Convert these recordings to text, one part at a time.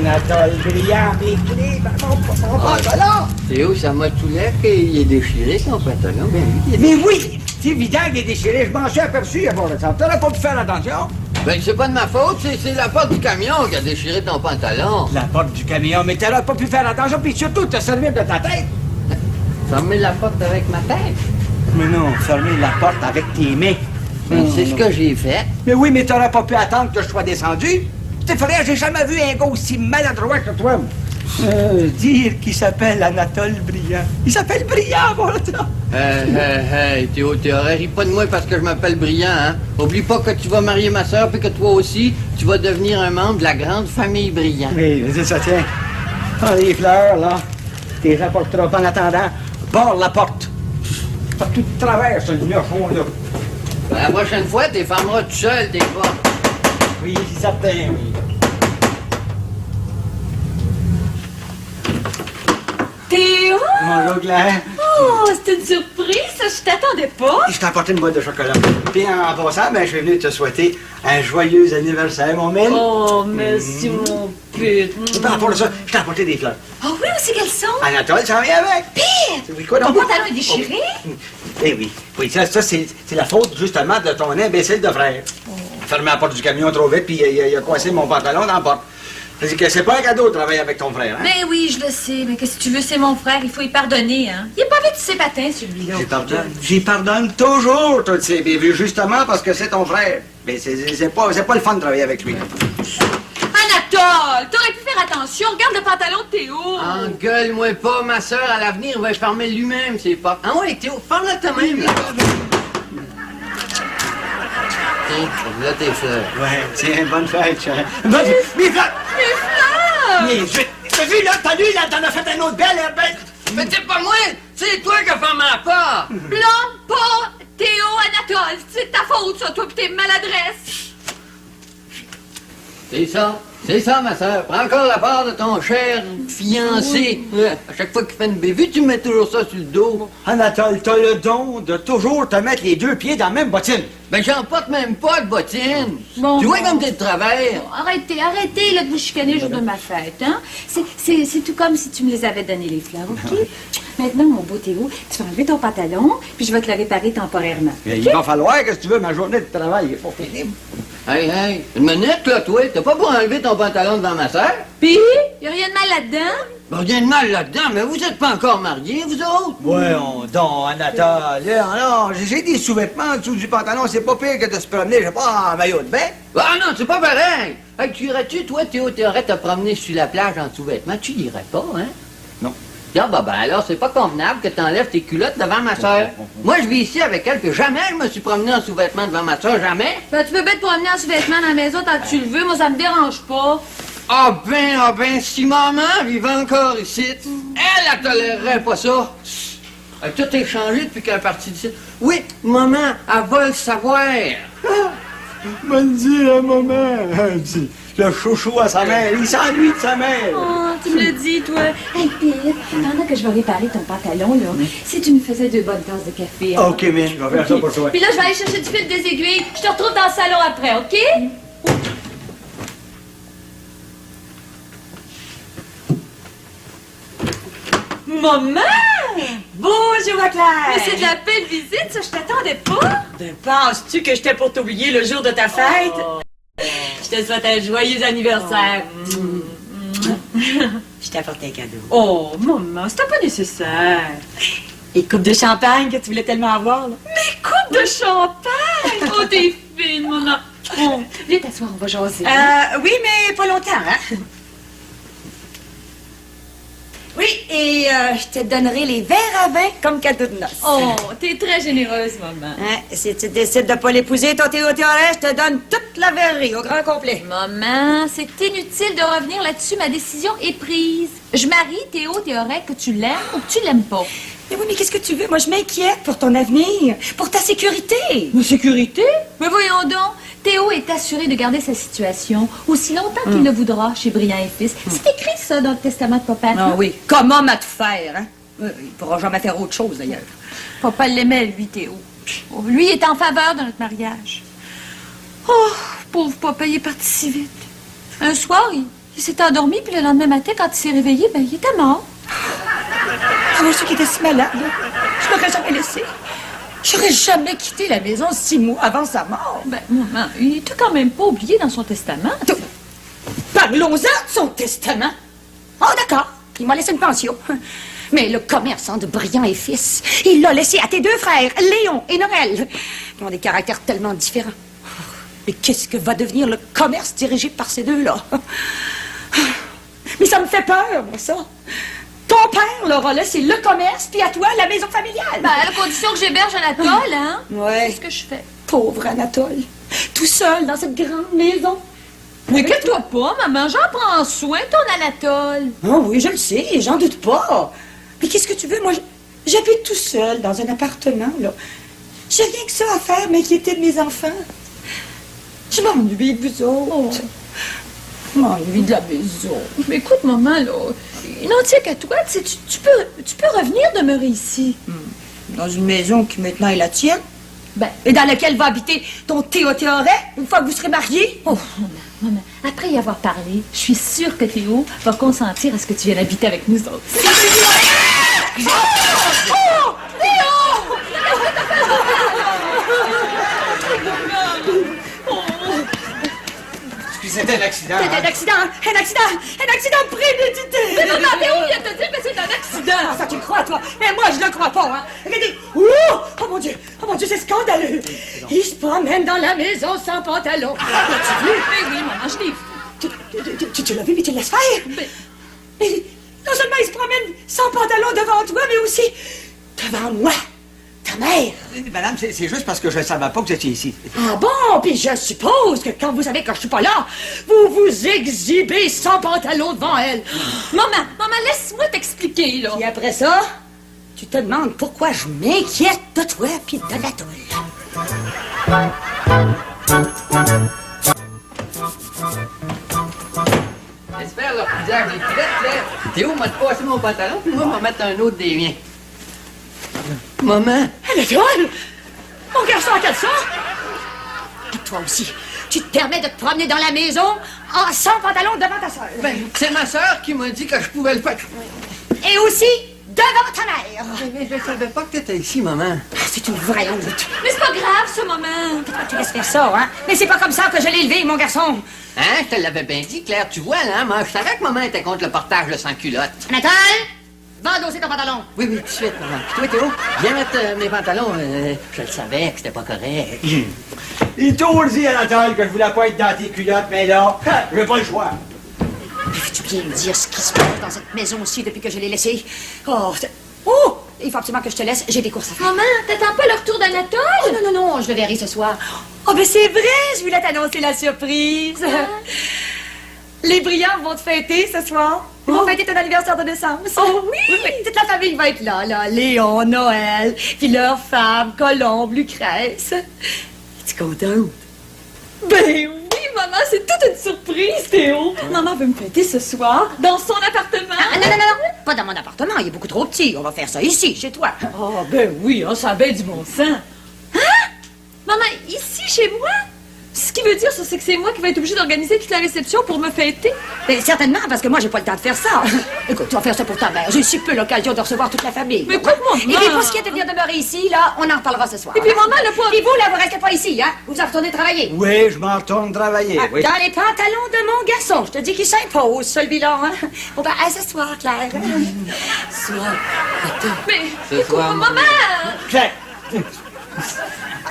Anatole Brillant, mes clés, mon pantalon! Théo, ça m'a tout l'air qu'il est déchiré, ton pantalon. Ben oui, il est Mais oui, c'est évident qu'il est déchiré. Je m'en suis aperçu il y a pas longtemps. T'aurais pas pu faire attention. Ben, c'est pas de ma faute, c'est la porte du camion qui a déchiré ton pantalon. La porte du camion, mais t'aurais pas pu faire attention, puis surtout te servir de ta tête. Fermer la porte avec ma tête. Mais non, fermer la porte avec tes mains. Ben, c'est ce que j'ai fait. Mais oui, mais t'aurais pas pu attendre que je sois descendu. C'est vrai, j'ai jamais vu un gars aussi maladroit que toi. Dire qu'il s'appelle Anatole Brillant. Il s'appelle Brillant, voilà ça. Hey, Théo, ris pas de moi parce que je m'appelle Brillant, hein. Oublie pas que tu vas marier ma soeur, puis que toi aussi, tu vas devenir un membre de la grande famille Brillant. Oui, c'est ça, tiens. Ah, les fleurs, là. T'es rapporteras pas en attendant. Barre la porte. Pas tout de travers, ce neufon, là. Ben, la prochaine fois, t'es fermeras tout seul, tes portes. Oui, c'est certain, oui. Théo! Bonjour, Claire. Oh, c'est une surprise, ça, je t'attendais pas. Je t'ai apporté une boîte de chocolat. Puis en passant, ben, je suis venu te souhaiter un joyeux anniversaire, mon mec. Oh, merci, mon pute. Par rapport à ça, je t'ai apporté des fleurs. Oh oui, aussi qu'elles sont. Anatole, ça vient avec. Pire! Oui, quoi, Ton donc? pantalon est déchiré? Eh oui. Oui, ça c'est la faute, justement, de ton imbécile de frère. Fermé la porte du camion trop vite, puis il a coincé mon pantalon dans la porte. C'est que c'est pas un cadeau de travailler avec ton frère, hein? Ben oui, je le sais, mais qu'est-ce que tu veux, c'est mon frère, il faut y pardonner, hein. Il est pas vite ses patins, celui-là. J'y pardonne toujours toutes ces bévues, justement parce que c'est ton frère. Mais c'est pas le fun de travailler avec lui. Anatole, t'aurais pu faire attention, regarde le pantalon de Théo. Engueule-moi pas, ma soeur, à l'avenir, va fermer lui-même ses portes. Ah ouais, Théo, ferme-la toi-même, là. Tiens, là tes fleurs. Ouais, tiens, bonne fête, chérie. Mes fleurs! Mes fleurs! Mais t'as vu, là, t'en as fait un autre belle, hein, belle. Mais c'est pas moi, c'est toi qui as fermé la porte. Non, pas Théo, Anatole, c'est de ta faute, ça, toi pis tes maladresses. C'est ça, ma soeur. Prends encore la part de ton cher fiancé. À chaque fois qu'il fait une bévue, tu me mets toujours ça sur le dos. Anatole, t'as le don de toujours te mettre les deux pieds dans la même bottine. Ben, j'en porte même pas de bottines. Bon, Tu vois bon. comme t'es de travers. Arrêtez, là, de vous chicaner le jour de ma fête, hein. C'est tout comme si tu me les avais donné, les fleurs, OK? Maintenant, mon beau Théo, tu vas enlever ton pantalon, puis je vais te le réparer temporairement. Il va falloir que si tu veux, ma journée de travail est pas pénible. Hey, une minute, là, toi. T'as pas pour enlever ton pantalon devant ma soeur? Puis, y a rien de mal là-dedans? Ben, rien de mal là-dedans, mais vous êtes pas encore mariés, vous autres? Voyons donc, Anatole. Non, j'ai des sous-vêtements en dessous du pantalon. C'est pas pire que de se promener, je sais pas, en maillot de bain. Ah non, c'est pas pareil. Hey, tu irais-tu, toi, Théo, t'aurais te promener sur la plage en sous-vêtements? Tu irais pas, hein? Non. Tiens, ben alors, c'est pas convenable que t'enlèves tes culottes devant ma soeur. Moi, je vis ici avec elle, puis jamais je me suis promené en sous-vêtements devant ma soeur, jamais. Ben, tu peux bien te promener en sous-vêtements dans la maison tant que tu le veux, moi, ça me dérange pas. Ah ben, si maman vivait encore ici, elle tolérerait pas ça. Tout est changé depuis qu'elle est partie d'ici. Oui, maman, elle va le savoir. Bonne dire à maman. Le chouchou à sa mère, il s'ennuie de sa mère. Oh, tu me le dis, toi. Hey, Pire, pendant que je vais réparer ton pantalon, là, si tu me faisais 2 bonnes tasses de café. Hein? OK, mais je vais faire ça pour toi. Puis là, je vais aller chercher du fil des aiguilles. Je te retrouve dans le salon après, OK? Maman! Bonjour, ma Claire! Mais c'est de la belle visite, ça, je t'attendais pas! Penses-tu que j'étais pour t'oublier le jour de ta fête? Je te souhaite un joyeux anniversaire. Je t'ai apporté un cadeau. Oh, maman, c'était pas nécessaire! Et coupe de champagne que tu voulais tellement avoir, là. Mais coupe de champagne! Oh, t'es fine, maman! Oh, viens t'asseoir, on va jaser. Oui, mais pas longtemps, hein? Oui, et je te donnerai les verres à vin comme cadeau de noces. Oh, t'es très généreuse, maman. Hein? Si tu décides de pas l'épouser, ton Théo Théorès, je te donne toute la verrerie au grand complet. Maman, c'est inutile de revenir là-dessus. Ma décision est prise. Je marie Théo Théoret, que tu l'aimes ou que tu l'aimes pas. Mais oui, mais qu'est-ce que tu veux? Moi, je m'inquiète pour ton avenir, pour ta sécurité. Ma sécurité? Mais voyons donc. Théo est assuré de garder sa situation aussi longtemps qu'il le voudra chez Brillant et Fils. C'est écrit ça dans le testament de papa. Ah oui, comme homme à tout faire, hein? Il pourra jamais faire autre chose, d'ailleurs. Papa l'aimait, lui, Théo. Oh, lui est en faveur de notre mariage. Oh, pauvre papa, il est parti si vite. Un soir, Il s'était endormi, puis le lendemain matin, quand il s'est réveillé, ben, il était mort. Ah, moi, je sais qu'il était si malade. Je l'aurais jamais laissé. J'aurais jamais quitté la maison 6 mois avant sa mort. Ben, maman, il était quand même pas oublié dans son testament. Parlons-en de son testament. Oh, d'accord. Il m'a laissé une pension. Mais le commerçant de Briand et Fils, il l'a laissé à tes 2 frères, Léon et Noël, qui ont des caractères tellement différents. Mais qu'est-ce que va devenir le commerce dirigé par ces 2-là? Mais ça me fait peur, moi, ça. Ton père leur a laissé le commerce, puis à toi, la maison familiale. Ben, à la condition que j'héberge Anatole, hein? Ouais. Qu'est-ce que je fais? Pauvre Anatole. Tout seul dans cette grande maison. Inquiète-toi pas, maman, j'en prends soin, ton Anatole. Oh oui, je le sais, j'en doute pas. Mais qu'est-ce que tu veux? Moi, j'habite tout seul dans un appartement, là. J'ai rien que ça à faire, m'inquiéter de mes enfants. Je m'ennuie de vous autres. Je m'ennuie de la maison. Mais écoute, maman, là, il n'en tient qu'à toi. Tu sais, tu peux revenir demeurer ici. Dans une maison qui maintenant est la tienne? Ben, Et dans laquelle va habiter ton Théo Théoret une fois que vous serez mariés? oh, maman, après y avoir parlé, je suis sûre que Théo va consentir à ce que tu viennes habiter avec nous autres. C'était un accident. C'est un accident prémédité! Mais maman, Théo vient te dire que c'est un accident. Ah, ça tu le crois, toi? Mais moi, je le crois pas, hein! Regardez! Oh mon Dieu, c'est scandaleux! Il se promène dans la maison sans pantalon. As-tu vu? Mais oui, maman, je l'ai vu. Tu l'as vu, mais tu le laisses faire? Mais non seulement il se promène sans pantalon devant toi, mais aussi devant moi, ta mère. Madame, c'est juste parce que je ne savais pas que vous étiez ici. Ah bon? Puis je suppose que quand vous savez que je suis pas là, vous vous exhibez sans pantalon devant elle. Maman, laisse-moi t'expliquer, là. Et après ça, tu te demandes pourquoi je m'inquiète de toi puis de la toile. J'espère leur visage est prêt, Claire. Théo m'a passé mon pantalon, puis moi, m'en mettre un autre des miens. Maman! Anatole! Mon garçon en caleçon! Et toi aussi, tu te permets de te promener dans la maison sans pantalon devant ta soeur. Ben, c'est ma sœur qui m'a dit que je pouvais le faire. Et aussi devant ta mère. Mais je savais pas que t'étais ici, maman. Ah, c'est une vraie honte. Mais c'est pas grave, ça, maman. Tu laisses faire ça, hein? Mais c'est pas comme ça que je l'ai élevé, mon garçon. Hein? Je te l'avais bien dit, Claire. Tu vois, là, moi, je savais que maman était contre le portage de sans-culotte. Anatole, va endosser ton pantalon. Oui, tout de suite, maman. Puis toi, Théo, viens mettre mes pantalons. Je le savais que c'était pas correct. Il t'a dit, Anatole, que je voulais pas être dans tes culottes, mais là, j'ai pas le choix. Veux-tu bien me dire ce qui se passe dans cette maison-ci depuis que je l'ai laissée? Il faut absolument que je te laisse, j'ai des courses à faire. Maman, t'attends pas le retour d'Anatole? Non, je le verrai ce soir. Oh, ben c'est vrai, je voulais t'annoncer la surprise. Les brillants vont te fêter ce soir. Ils vont fêter ton anniversaire de naissance. Oh oui! Toute la famille va être là. Léon, Noël, puis leur femme, Colombe, Lucrèce. Es-tu contente? Ben oui, maman, c'est toute une surprise, Théo. Maman veut me fêter ce soir dans son appartement. Ah, non, pas dans mon appartement, il est beaucoup trop petit. On va faire ça ici, chez toi. Oh, ben oui, ça a bien du bon sens. Hein? Maman, ici, chez moi? Ce qui veut dire, ça, c'est que c'est moi qui vais être obligée d'organiser toute la réception pour me fêter. Ben, certainement, parce que moi, j'ai pas le temps de faire ça. Écoute, tu vas faire ça pour ta mère. J'ai si peu l'occasion de recevoir toute la famille. Mais écoute-moi, Et puis, pour ce qui est de venir demeurer ici, là, on en reparlera ce soir. Et puis, maman, le poids... Et vous, là, vous restez pas ici, hein? Vous en retournez travailler. Oui, je m'en retourne travailler, oui. Dans les pantalons de mon garçon. Je te dis qu'il s'impose, celui-là, hein? Bon, ben, à ce soir, Claire. Ce soir. Mais, Ce écoute, soir, maman... Claire,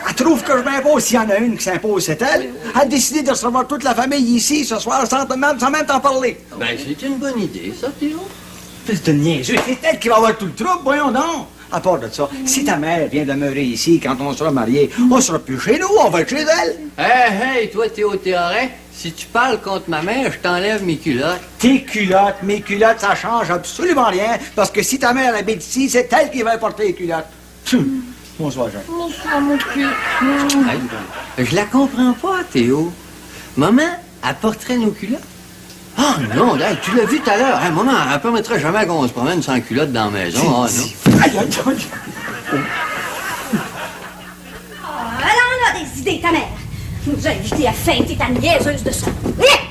elle trouve que je m'impose. S'il y en a une qui s'impose, c'est elle. Elle a décidé de recevoir toute la famille ici ce soir sans même t'en parler. Ben, c'est une bonne idée, ça, Théo. Fils de niaiseux, c'est elle qui va avoir tout le trouble, voyons donc. À part de ça, si ta mère vient demeurer ici quand on sera mariés, on sera plus chez nous, on va être chez elle. Hey, toi, Théo Théoret, si tu parles contre ma mère, je t'enlève mes culottes. Tes culottes, mes culottes, ça change absolument rien, parce que si ta mère habite ici, c'est elle qui va porter les culottes. Bonsoir, Jean. Bonsoir, mon cul. Hey, je la comprends pas, Théo. Maman, elle porterait nos culottes? Ah non, là, tu l'as vu tout à l'heure. Hein, maman, elle permettrait jamais qu'on se promène sans culotte dans la maison. Ah, non. Aïe, aïe, aïe. Elle en a des idées, ta mère. Nous a invités à fêter ta niaiseuse de son.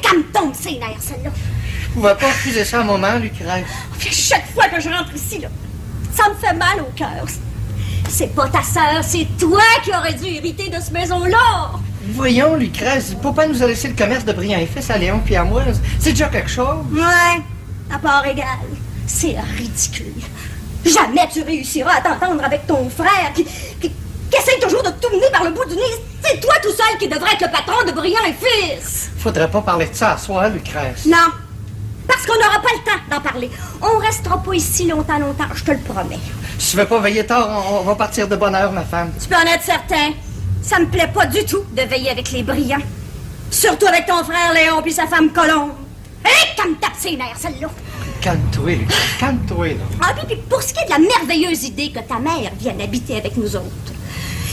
Ça me tombe ses nerfs, celle-là. Je pouvais pas refuser ça à maman, Lucrèce. Puis chaque fois que je rentre ici, là, ça me fait mal au cœur. C'est pas ta sœur, c'est toi qui aurais dû hériter de cette maison-là. Voyons, Lucrèce, papa nous a laissé le commerce de Briand et Fils à Léon puis à moi. C'est déjà quelque chose. Ouais, à part égale. C'est ridicule. Jamais tu réussiras à t'entendre avec ton frère qui essaie toujours de tout mener par le bout du nez. C'est toi tout seul qui devrais être le patron de Briand et Fils. Faudrait pas parler de ça à soi, Lucrèce. Non, parce qu'on n'aura pas le temps d'en parler. On restera pas ici longtemps, je te le promets. Si tu veux pas veiller tard, on va partir de bonne heure, ma femme. Tu peux en être certain. Ça me plaît pas du tout de veiller avec les brillants. Surtout avec ton frère Léon puis sa femme Colombe. Hé, comme tape ses nerfs, celle-là. Calme-toi, Lucrèce, calme-toi, là. Ah, puis pour ce qui est de la merveilleuse idée que ta mère vienne habiter avec nous autres,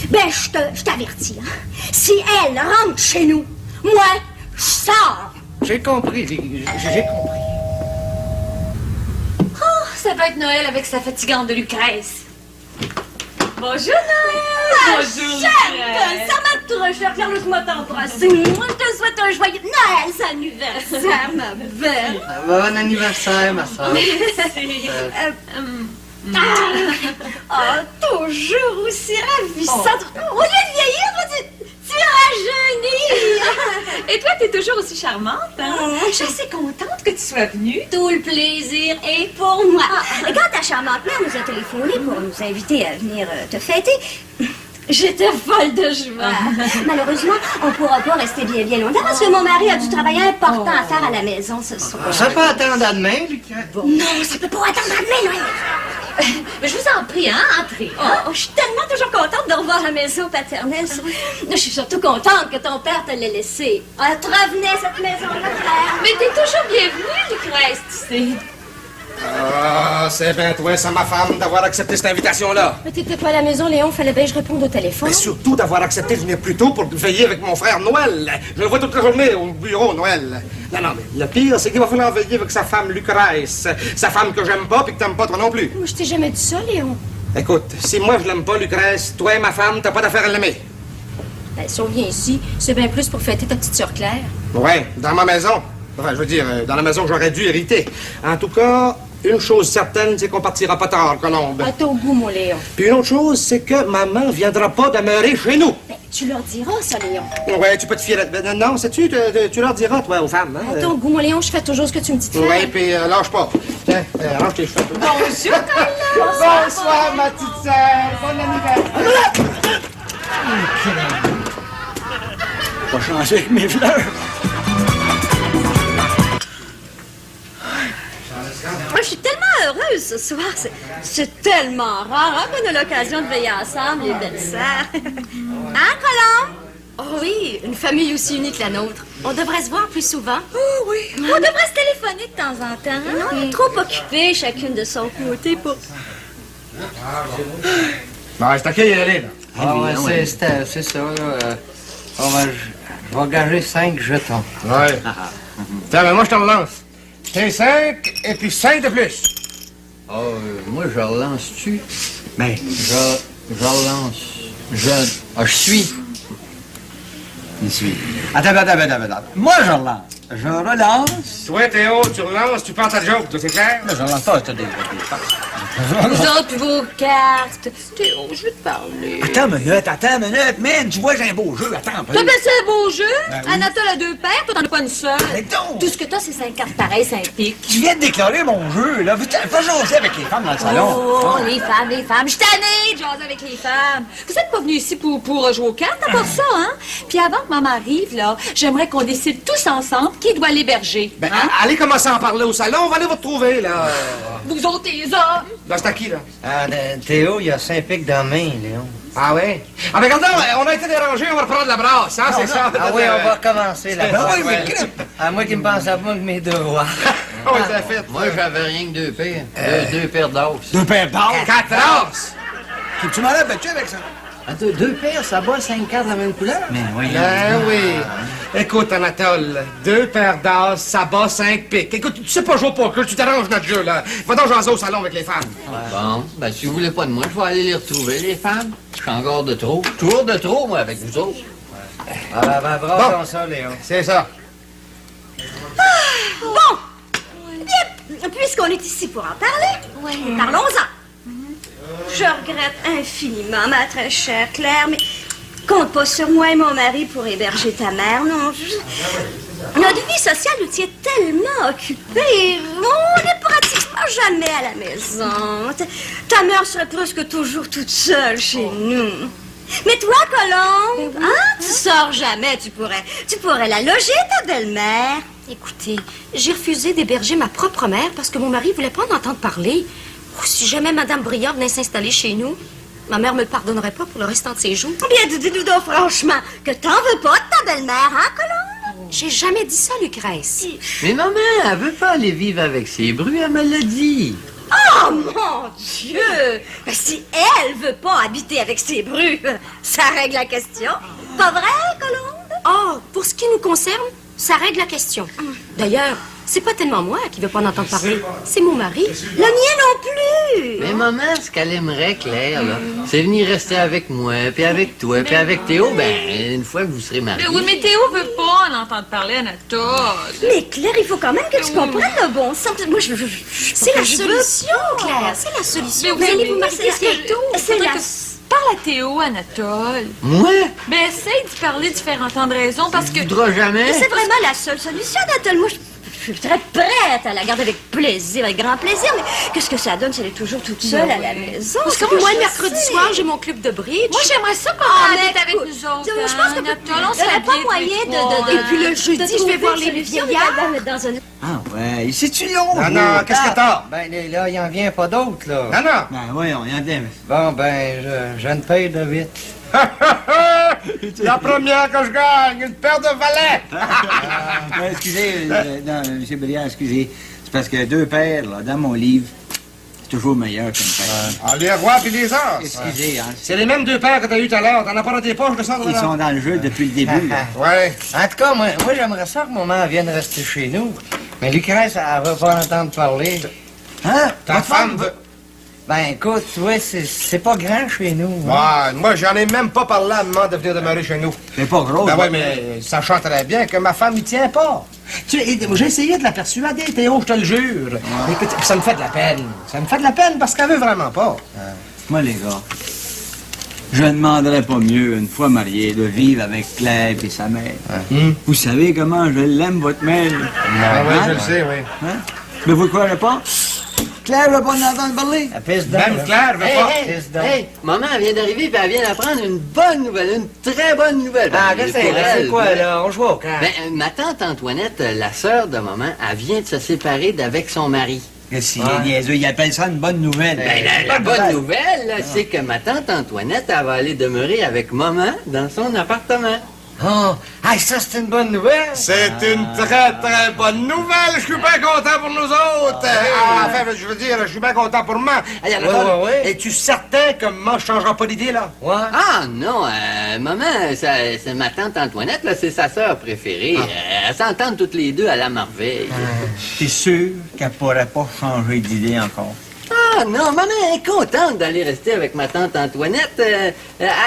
ben, je t'avertis, hein. Si elle rentre chez nous, moi, je sors. J'ai compris, j'ai compris. Oh, ça va être Noël avec sa fatigante de Lucrèce. Bonjour, Noël! Bonjour, Lucrèce. Ça m'a tout recherché, laisse-moi t'embrasser. Moi, je te souhaite un joyeux Noël, c'est anniversaire, ma belle. Bon anniversaire, ma soeur. Toujours aussi ravissante. Au lieu de vieillir, tu rajeunis. Et toi, t'es toujours aussi charmante, hein? Je suis assez contente que tu sois venue. Tout le plaisir est pour moi. Et quand ta charmante mère nous a téléphoné pour nous inviter à venir te fêter, j'étais folle de joie. Malheureusement, on ne pourra pas rester bien longtemps parce que mon mari a du travail important à faire à la maison ce soir. Ça peut attendre à demain, Lucrèce. Non, ça peut pas attendre à demain, Noël. Mais je vous en prie, hein, entrez. Oh, je suis tellement toujours contente de revoir la maison paternelle. Je suis surtout contente que ton père te l'ait laissée. Elle te revenait, cette maison-là, frère. Mais t'es toujours bienvenue, Lucrèce, tu sais. Ah, c'est bien toi, ça, ma femme, d'avoir accepté cette invitation-là. Mais t'étais pas à la maison, Léon, fallait bien que je réponde au téléphone. Mais surtout d'avoir accepté de venir plus tôt pour veiller avec mon frère Noël. Je le vois toute la journée au bureau, Noël. Non, mais le pire, c'est qu'il va falloir veiller avec sa femme Lucrèce. Sa femme que j'aime pas puis que t'aimes pas toi non plus. Moi, je t'ai jamais dit ça, Léon. Écoute, si moi je l'aime pas, Lucrèce, toi et ma femme, t'as pas d'affaire à l'aimer. Ben, si on vient ici, c'est bien plus pour fêter ta petite sœur Claire. Ouais, dans ma maison. Enfin, je veux dire, dans la maison que j'aurais dû hériter. En tout cas, une chose certaine, c'est qu'on partira pas tard, Colombe. À ton goût, mon Léon. Puis une autre chose, c'est que maman viendra pas demeurer chez nous. Ben, tu leur diras, ça, Léon. Ouais, tu peux te fier là. Non, sais-tu, tu leur diras, toi, aux femmes. Hein? À ton goût, mon Léon, je fais toujours ce que tu me dis de faire. Ouais, puis lâche pas. Tiens, range tes cheveux. Bonjour, Bonsoir, ma petite sœur. Bon anniversaire. Pas changer avec mes fleurs. Moi, je suis tellement heureuse ce soir. C'est tellement rare hein, qu'on a l'occasion de veiller ensemble, les belles-sœurs. Hein, Colombe? Oh oui, une famille aussi unie que la nôtre. On devrait se voir plus souvent. Oh oui. On devrait se téléphoner de temps en temps. Hein? On est trop occupées, chacune de son côté, pour... Bon, c'est à qui y aller, là? Ah ouais, c'est ça, là. Je vais gager 5 jetons. Ouais. Tiens, mais moi, je te relance. T'es 5 et puis 5 de plus. Moi, je relance-tu? Mais... Je relance. Je suis. Il suit. Attends. Moi, je relance. Je relance. Toi, Théo, tu relances, tu penses à le joke, c'est clair? Je relance pas, je te dis. Vous autres, puis vos cartes. Théo, je veux te parler. Attends une minute, man. Tu vois, j'ai un beau jeu. Attends un peu. T'as passé un beau jeu? Ben oui. Anatole a 2 paires, toi t'en as pas une seule. Mais donc, Tout ce que t'as, c'est 5 cartes pareilles, 5 piques. tu viens de déclarer mon jeu, là. Fais jaser avec les femmes dans le salon. Oh, les femmes. Je suis tannée de jaser avec les femmes. Vous êtes pas venus ici pour jouer aux cartes, à part ça, hein? Puis avant que maman arrive, là, j'aimerais qu'on décide tous ensemble qui doit l'héberger. Ben, allez commencer à en parler au salon. On va aller vous retrouver, là. Vous autres, les hommes. Là, c'est à qui, là? Théo, il y a 5 pics dans la main, Léon. Ah ouais? Ah, mais regardons, on a été dérangés, on va reprendre la brasse, hein, c'est ça? Ah oui, on va recommencer, là. Ah oui, mais crêpe! À moi qui me pense à moi que mes devoirs. Oui, c'est fait. Moi, j'avais rien que 2 paires. 2 paires d'os. 2 paires d'or. 4 as! Tu m'en as battu avec ça? 2 paires, ça bat 5 cartes de la même couleur? Mais oui. Ben oui. Écoute, Anatole, 2 paires d'as, ça bat 5 piques. Écoute, tu sais pas jouer au poker, tu t'arranges notre jeu, là. Va donc jaser au salon avec les femmes. Bon, ben si vous voulez pas de moi, je vais aller les retrouver, les femmes. Je suis encore de trop. Toujours de trop, moi, avec vous autres. Bon, ça, Léon. C'est ça. puisqu'on est ici pour en parler, parlons-en. Je regrette infiniment, ma très chère Claire, mais compte pas sur moi et mon mari pour héberger ta mère, non. Notre vie sociale nous tient tellement occupés. On n'est pratiquement jamais à la maison. Ta mère serait presque toujours toute seule chez nous. Mais toi, Colombe, hein, tu sors jamais. Tu pourrais la loger, ta belle-mère. Écoutez, j'ai refusé d'héberger ma propre mère parce que mon mari voulait pas en entendre parler. Oh, si jamais Madame Briand venait s'installer chez nous, ma mère me le pardonnerait pas pour le restant de ses jours. Bien, dis-nous donc franchement que t'en veux pas de ta belle-mère, hein, Colombe? J'ai jamais dit ça, Lucrèce. Mais maman, elle veut pas aller vivre avec ses brus, elle me l'a dit. Oh, mon Dieu! Ben, si elle veut pas habiter avec ses brus, ça règle la question. Pas vrai, Colombe? Oh, pour ce qui nous concerne, ça règle la question. D'ailleurs, c'est pas tellement moi qui veux pas en entendre parler, c'est mon mari. Le mien non plus! Mais maman, ce qu'elle aimerait, Claire, là, c'est venir rester avec moi, puis avec toi, puis avec Théo, ben, une fois que vous serez mariés. Mais oui, mais Théo veut pas en entendre parler, Anatole. Mais Claire, il faut quand même que tu comprennes le bon sens. Moi, C'est la solution, Claire, c'est la solution. Vous allez vous marier bientôt. C'est la... Parle à Théo, Anatole. Moi? Ben, essaye d'y parler différentes raisons parce que... Tu voudras jamais? C'est vraiment la seule solution, Anatole. Moi, je suis très prête à la garder avec plaisir, avec grand plaisir, mais qu'est-ce que ça donne si elle est toujours toute seule à la maison? Parce que moi, le mercredi soir, j'ai mon club de bridge. Moi, j'aimerais ça qu'on habite avec nous autres. Je pense que Anatole, on il n'y aurait pas s'habille moyen tous les trois. Et puis le jeudi, je vais voir les vieillards. dans un... Ah ouais, c'est-tu long? Non, non, qu'est-ce que t'as? Ben là, il en vient pas d'autres, là. Non, non. Ben voyons, il y en a bien. Bon, ben, je ne paye de vite. La première que je gagne, une paire de valets. Excusez, non, M. Briand, excusez. C'est parce que deux paires, là, dans mon livre, c'est toujours meilleur qu'une paire. Ah, les rois puis les as. Excusez, hein. C'est les mêmes deux paires que t'as eu tout à l'heure. T'en as pas dans tes poches de ça, Ils sont dans le jeu depuis le début. là. Ouais. En tout cas, moi j'aimerais ça que maman vienne rester chez nous. Mais Lucrèce, elle veut pas en entendre parler. Hein? Ta femme veut... Ben, écoute, ouais, c'est pas grand chez nous. Ouais, moi, j'en ai même pas parlé à maman de venir demeurer chez nous. C'est pas gros. Ben ouais, mais sachant très bien que ma femme y tient pas. J'ai essayé de la persuader, Théo, je te le jure. Écoute, ça me fait de la peine. Ça me fait de la peine parce qu'elle veut vraiment pas. Moi, les gars, je ne demanderais pas mieux, une fois marié, de vivre avec Claire et sa mère. Vous savez comment je l'aime, votre mère? Ah ouais, Hein? je le sais, oui. Hein? Mais vous ne croirez pas? Claire veut pas en entendre parler. La piste d'or, Même là. Claire veut pas. Piste d'or. Hey, maman, elle vient d'arriver, puis elle vient d'apprendre une bonne nouvelle, une très bonne nouvelle. Ah, Ben, qu'est-ce que pour c'est elle, quoi, là? On joue au camp. Ben, ma tante Antoinette, la sœur de maman, elle vient de se séparer d'avec son mari. Qu'est-ce qu'il est niaiseux? Il appelle ça une bonne nouvelle. Ben, la bonne nouvelle, là, c'est que ma tante Antoinette, elle va aller demeurer avec maman dans son appartement. Oh, hey, ça, c'est une bonne nouvelle. C'est une très, très bonne nouvelle. Je suis bien content pour nous autres. Enfin, je veux dire, je suis bien content pour moi. Hey, Anatole, ouais. es-tu certain que maman ne changera pas d'idée, là? Ouais. Ah non, maman, c'est ma tante Antoinette, là, c'est sa sœur préférée. Elles s'entendent toutes les deux à la merveille. T'es sûr qu'elle pourrait pas changer d'idée encore? Ah non, maman est contente d'aller rester avec ma tante Antoinette. Elle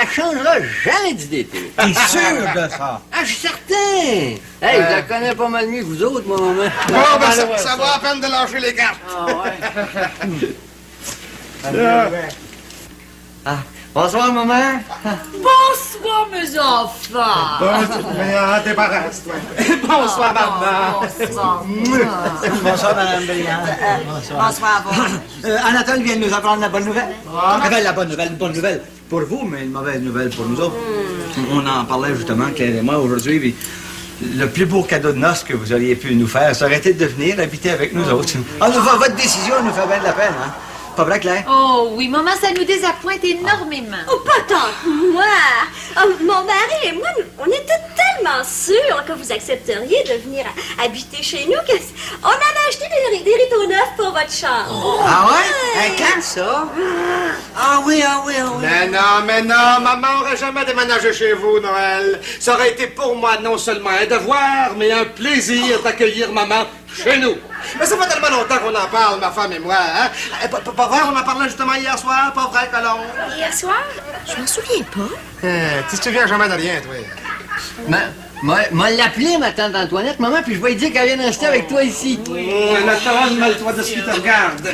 changera jamais d'idée. T'es sûr de ça? Ah, je suis certain! Hey, je la connais pas mal mieux que vous autres, moi, maman. Bon, ben, ça va à peine de lâcher les cartes. Ah ouais. Ah, bonsoir, maman. Bonsoir, mes enfants. Tes parents, toi. Bonsoir, maman. Bonsoir, Mme Briand. Bonsoir, bon. Anatole vient de nous apprendre la bonne nouvelle. Enfin, la bonne nouvelle pour vous, mais une mauvaise nouvelle pour nous autres. On en parlait justement, Claire et moi, aujourd'hui. Puis le plus beau cadeau de noces que vous auriez pu nous faire, ça aurait été de venir habiter avec nous autres. Ah, votre décision nous fait bien de la peine, hein? Pas vrai, Claire? Oh oui, maman, ça nous désappointe énormément. Oh, pas tant que moi. Oh, mon mari et moi, on était tellement sûrs que vous accepteriez de venir habiter chez nous qu'on avait acheté des rideaux neufs pour votre chambre. Ah ouais? Quand ça? Ah oui. Mais non, maman aurait jamais déménagé chez vous, Noël. Ça aurait été pour moi non seulement un devoir, mais un plaisir d'accueillir maman chez nous. Mais ça fait tellement longtemps qu'on en parle, ma femme et moi, hein? Pas vrai, on en parlait justement hier soir, pas vrai, Colombe? Hier soir? Je m'en souviens pas. Tu te souviens jamais de rien, toi. M'a l'appelé, ma tante Antoinette, maman, puis je vais lui dire qu'elle vient de rester avec toi ici. Anatole, mêle-toi de ce qui te regarde.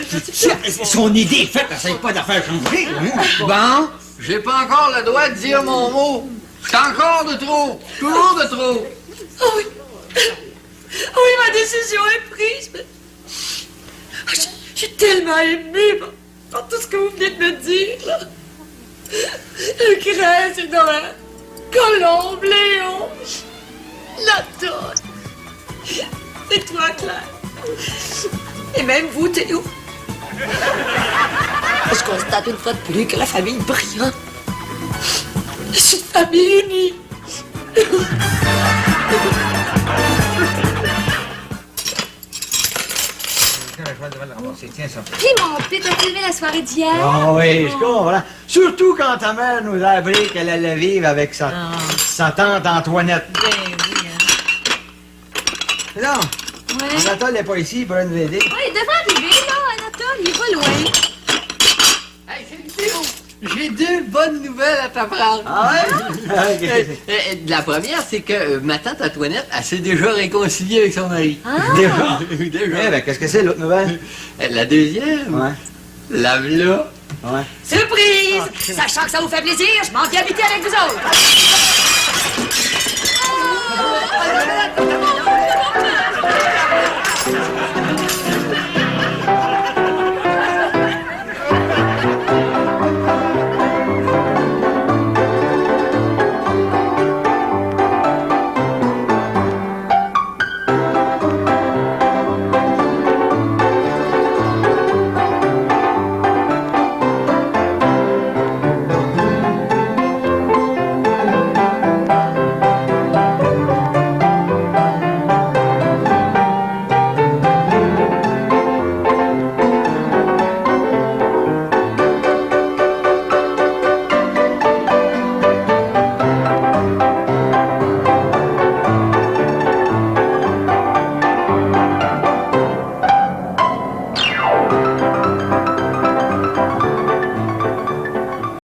Son idée est faite, essaye pas d'affaire changer. Bon, j'ai pas encore le droit de dire mon mot. C'est encore de trop. Toujours de trop. Oh oui. Oh oui, ma décision est prise. Mais... Oh, j'ai tellement aimé par tout ce que vous venez de me dire, là. Lucrèce, Noël, Colombe, Léon, la tosse. C'est toi, Claire. Et même vous, Théo. Je constate une fois de plus que la famille Briand, c'est une famille unie. Puis mon père, t'as aimé la soirée d'hier? Ah oui, je comprends. Surtout quand ta mère nous a appris qu'elle allait vivre avec sa tante Antoinette. Ben oui, hein. Non, Ouais. Anatole n'est pas ici, il pourrait nous aider. Ouais, il devrait arriver, là, Anatole, il est pas loin. Hey, salut Théo. J'ai 2 bonnes nouvelles à t'apprendre. Ah ouais? La première, c'est que ma tante Antoinette, elle s'est déjà réconciliée avec son mari. Déjà? Déjà. Eh ben, qu'est-ce que c'est l'autre nouvelle? La deuxième, Ouais. la v'là. Ouais. Surprise! Sachant que ça vous fait plaisir, je m'en viens habiter avec vous autres.